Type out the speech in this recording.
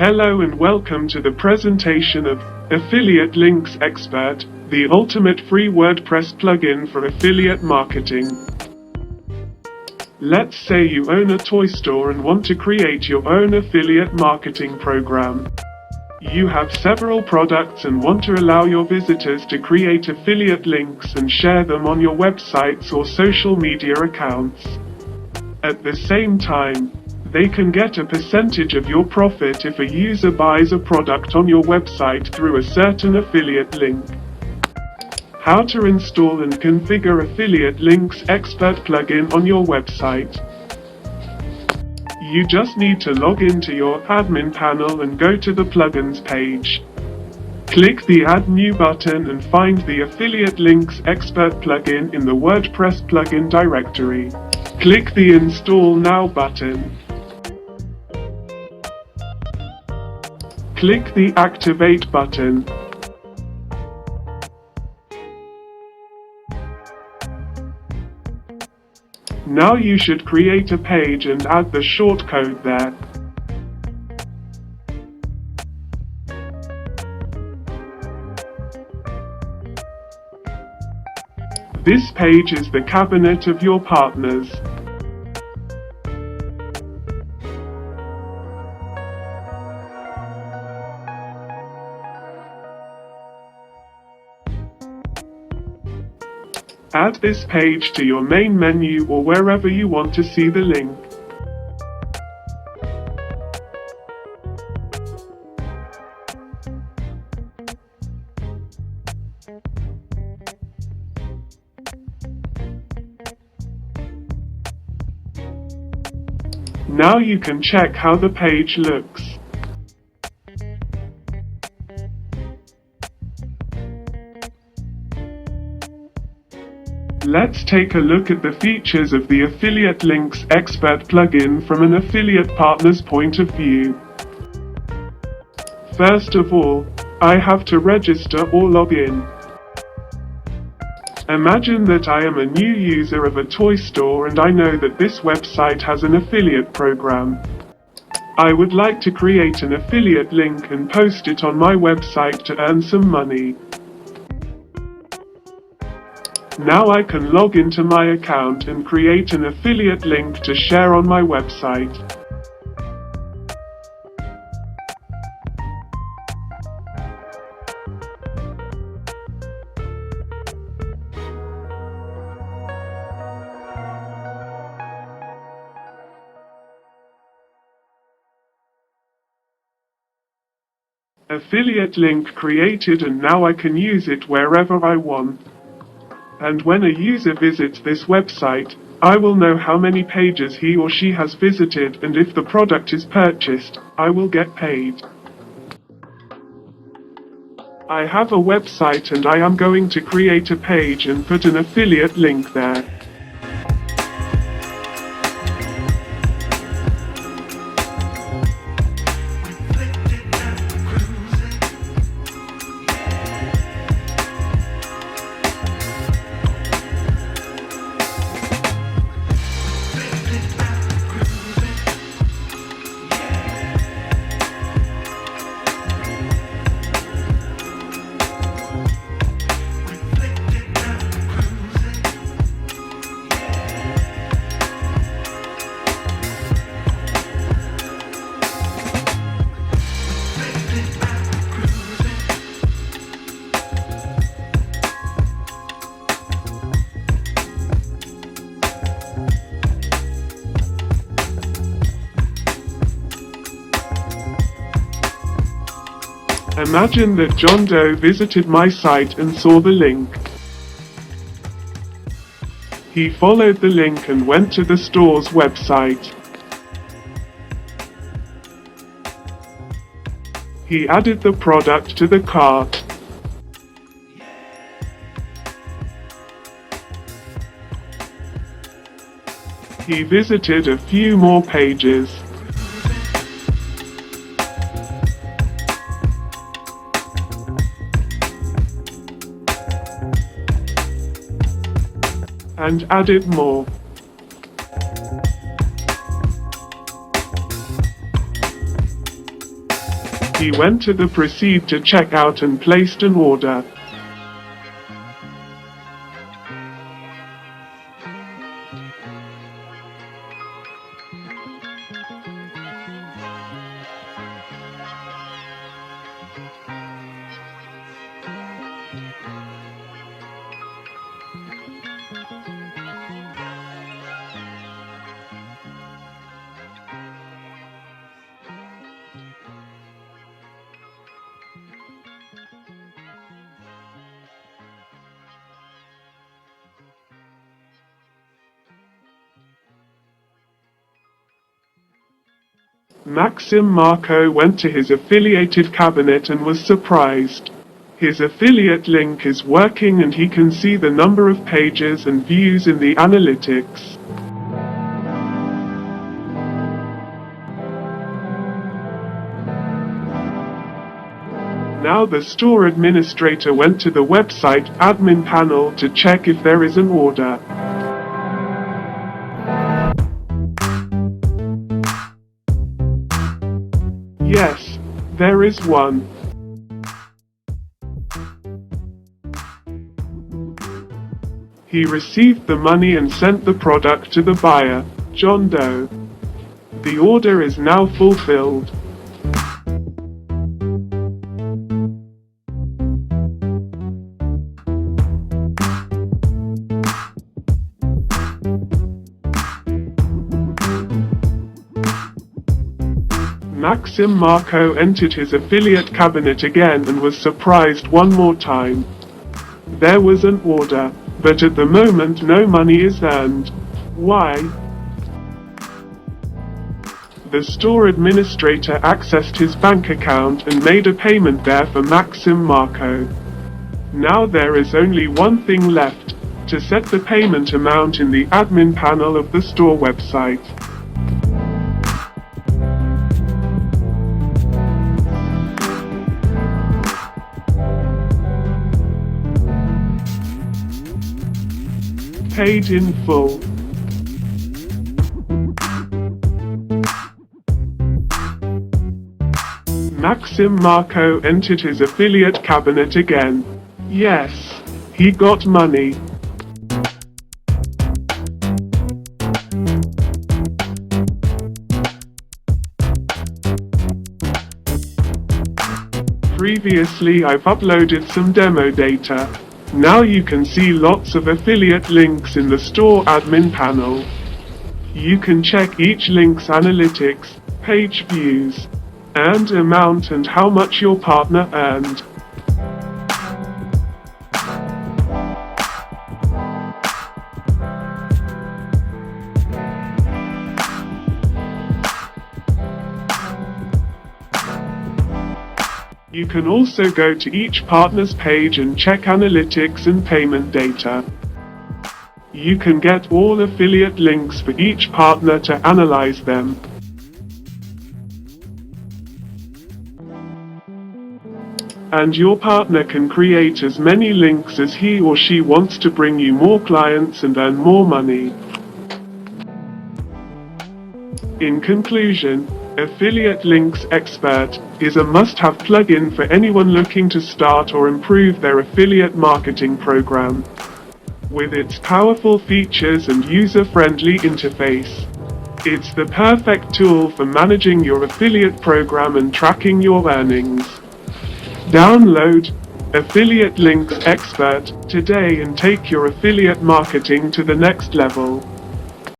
Hello and welcome to the presentation of Affiliate Links Expert, the ultimate free WordPress plugin for affiliate marketing. Let's say you own a toy store and want to create your own affiliate marketing program. You have several products and want to allow your visitors to create affiliate links and share them on your websites or social media accounts. At the same time, they can get a percentage of your profit if a user buys a product on your website through a certain affiliate link. How to install and configure Affiliate Links Expert plugin on your website. You just need to log into your admin panel and go to the plugins page. Click the Add New button and find the Affiliate Links Expert plugin in the WordPress plugin directory. Click the Install Now button. Click the Activate button. Now you should create a page and add the shortcode there. This page is the cabinet of your partners. Add this page to your main menu or wherever you want to see the link. Now you can check how the page looks. Let's take a look at the features of the Affiliate Links Expert plugin from an affiliate partner's point of view. First of all, I have to register or log in. Imagine that I am a new user of a toy store and I know that this website has an affiliate program. I would like to create an affiliate link and post it on my website to earn some money. Now I can log into my account and create an affiliate link to share on my website. Affiliate link created, and now I can use it wherever I want. And when a user visits this website, I will know how many pages he or she has visited, and if the product is purchased, I will get paid. I have a website and I am going to create a page and put an affiliate link there. Imagine that John Doe visited my site and saw the link. He followed the link and went to the store's website. He added the product to the cart. He visited a few more pages. And added more. He went to the Proceed to checkout and placed an order. Maxim Marco went to his affiliated cabinet and was surprised. His affiliate link is working and he can see the number of pages and views in the analytics. Now the store administrator went to the website admin panel to check if there is an order. Yes, there is one. He received the money and sent the product to the buyer, John Doe. The order is now fulfilled. Maxim Marco entered his affiliate cabinet again and was surprised one more time. There was an order, but at the moment no money is earned. Why? The store administrator accessed his bank account and made a payment there for Maxim Marco. Now there is only one thing left, to set the payment amount in the admin panel of the store website. Paid in full. Maxim Marco entered his affiliate cabinet again. Yes, he got money. Previously I've uploaded some demo data. Now you can see lots of affiliate links in the store admin panel. You can check each link's analytics, page views, and amount and how much your partner earned. You can also go to each partner's page and check analytics and payment data. You can get all affiliate links for each partner to analyze them. And your partner can create as many links as he or she wants to bring you more clients and earn more money. In conclusion, Affiliate Links Expert is a must-have plugin for anyone looking to start or improve their affiliate marketing program. With its powerful features and user-friendly interface, it's the perfect tool for managing your affiliate program and tracking your earnings. Download Affiliate Links Expert today and take your affiliate marketing to the next level.